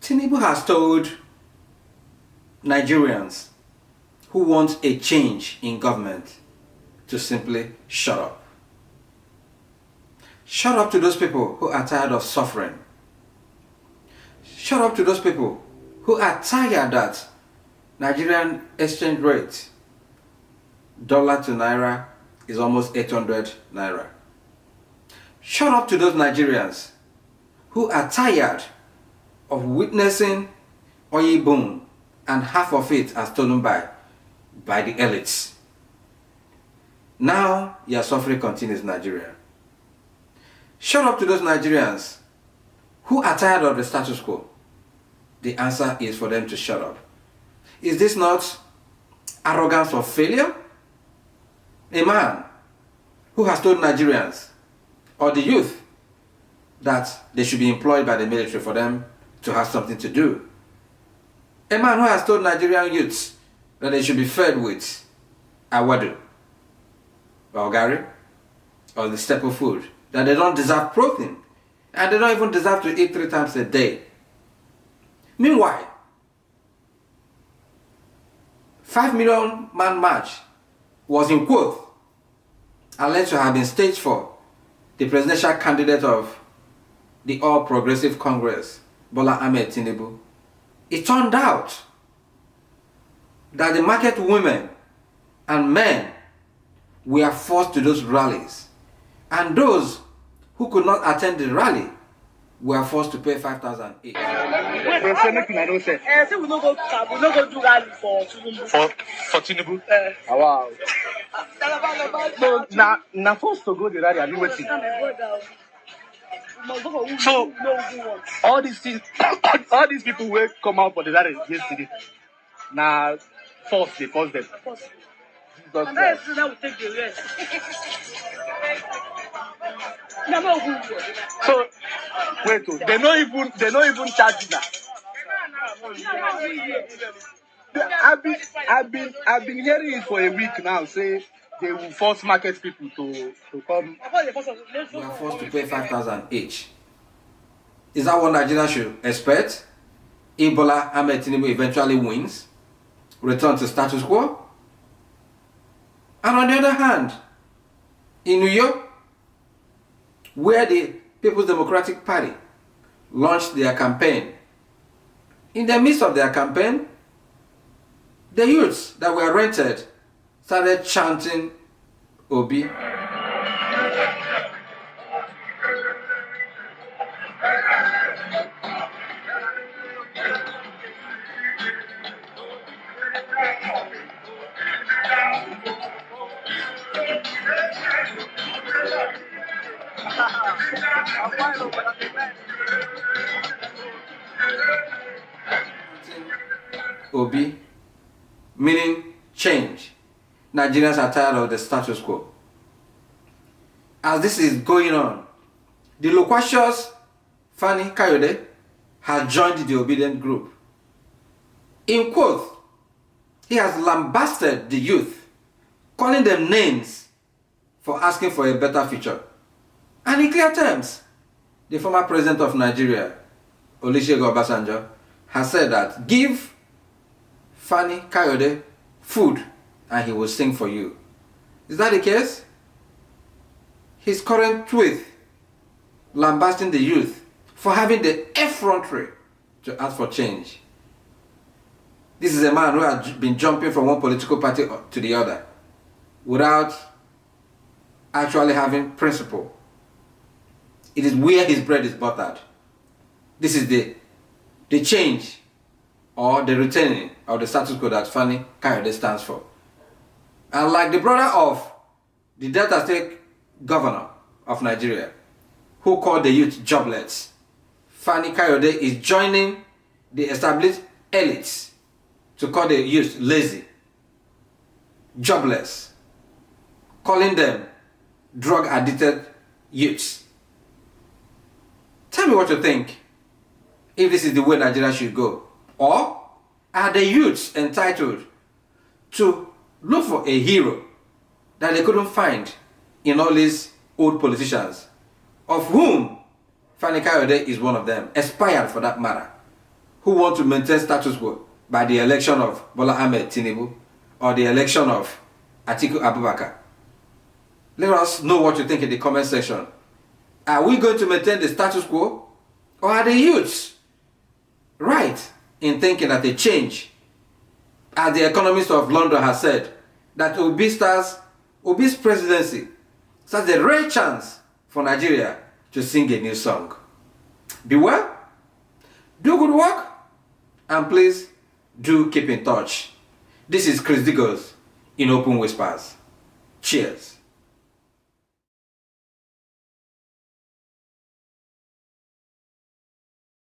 TINUBU has told Nigerians who want a change in government to simply shut up. Shut up to those people who are tired of suffering. Shut up to those people who are tired that Nigerian exchange rate, dollar to naira, is almost 800 naira. Shut up to those Nigerians who are tired of witnessing oil boom and half of it are stolen by the elites. Now your suffering continues, Nigeria. Shut up to those Nigerians who are tired of the status quo. The answer is for them to shut up. Is this not arrogance or failure? A man who has told Nigerians or the youth that they should be employed by the military for them to have something to do. A man who has told Nigerian youths that they should be fed with awadu, or gari, or the staple food, that they don't deserve protein, and they don't even deserve to eat 3 times a day. Meanwhile, 5 million man march was in quote alleged to have been staged for the presidential candidate of the All Progressive Congress, BOLA TINUBU. It turned out that the market women and men were forced to those rallies, and those who could not attend the rally were forced to pay 5,000 each. We no go do rally for TINUBU. For TINUBU? Wow. So now forced to go the rally, I be waiting. So all these things, all these people will come out for the rally yesterday. Now they force them. And that is now we take the rest. So wait, they don't even charge now. I've been hearing it for a week now. Say they will force market people to come. We are forced to pay 5,000 each. Is that what Nigeria should expect? If Bola Ahmed Tinubu eventually wins, return to status quo? And on the other hand, in New York, where the People's Democratic Party launched their campaign, in the midst of their campaign, the youths that were rented started chanting Obi. Obi, meaning change. Nigerians are tired of the status quo. As this is going on, the loquacious Fani Kayode has joined the obedient group. In quote, he has lambasted the youth, calling them names for asking for a better future. And in clear terms, the former president of Nigeria, Olusegun Obasanjo, has said that give Fani Kayode food and he will sing for you. Is that the case? His current tweet lambasting the youth for having the effrontery to ask for change. This is a man who has been jumping from one political party to the other without actually having principle. It is where his bread is buttered. This is the change or the retaining of the status quo that Fani Kayode stands for. And like the brother of the Delta State governor of Nigeria, who called the youth jobless, Fani Kayode is joining the established elites to call the youth lazy, jobless, calling them drug-addicted youths. Tell me what you think, if this is the way Nigeria should go. Or are the youths entitled to look for a hero that they couldn't find in all these old politicians, of whom Fani Kayode is one of them, expired for that matter, who want to maintain status quo by the election of BOLA AHMED TINUBU or the election of Atiku Abubakar? Let us know what you think in the comment section. Are we going to maintain the status quo, or are the youths right in thinking that a change, as the economist of London has said, that Obi's presidency stands a rare chance for Nigeria to sing a new song? Be well, do good work, and please do keep in touch. This is Chris Diggers in Open Whispers. Cheers.